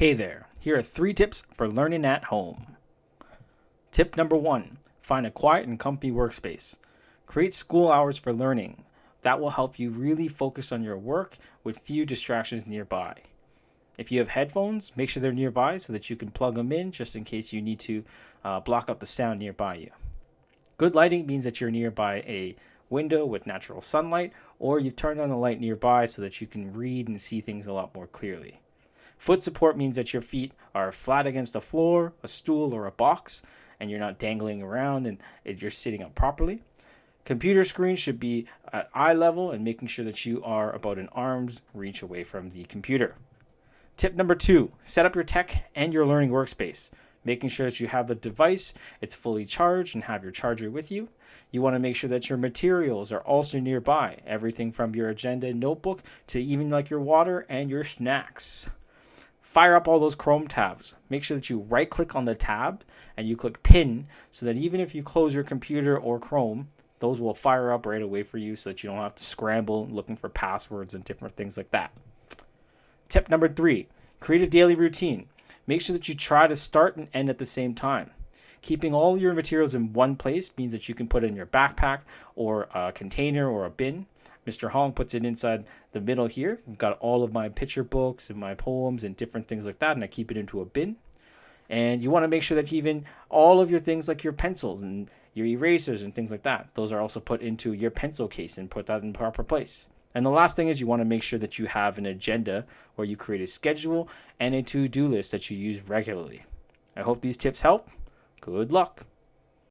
Hey there, here are 3 tips for learning at home. Tip number 1, find a quiet and comfy workspace. Create school hours for learning. That will help you really focus on your work with few distractions nearby. If you have headphones, make sure they're nearby so that you can plug them in just in case you need to block out the sound nearby you. Good lighting means that you're nearby a window with natural sunlight, or you've turned on the light nearby so that you can read and see things a lot more clearly. Foot support means that your feet are flat against the floor, a stool, or a box, and you're not dangling around and you're sitting up properly. Computer screen should be at eye level and making sure that you are about an arm's reach away from the computer. Tip number 2, set up your tech and your learning workspace, making sure that you have the device, it's fully charged, and have your charger with you. You want to make sure that your materials are also nearby, everything from your agenda notebook to even like your water and your snacks. Fire up all those Chrome tabs. Make sure that you right click on the tab and you click pin so that even if you close your computer or Chrome, those will fire up right away for you so that you don't have to scramble looking for passwords and different things like that. Tip number 3, create a daily routine. Make sure that you try to start and end at the same time. Keeping all your materials in one place means that you can put it in your backpack or a container or a bin. Mr. Hong puts it inside the middle here. I've got all of my picture books and my poems and different things like that, and I keep it into a bin. And you want to make sure that even all of your things like your pencils and your erasers and things like that, those are also put into your pencil case and put that in proper place. And the last thing is you want to make sure that you have an agenda where you create a schedule and a to-do list that you use regularly. I hope these tips help. Good luck.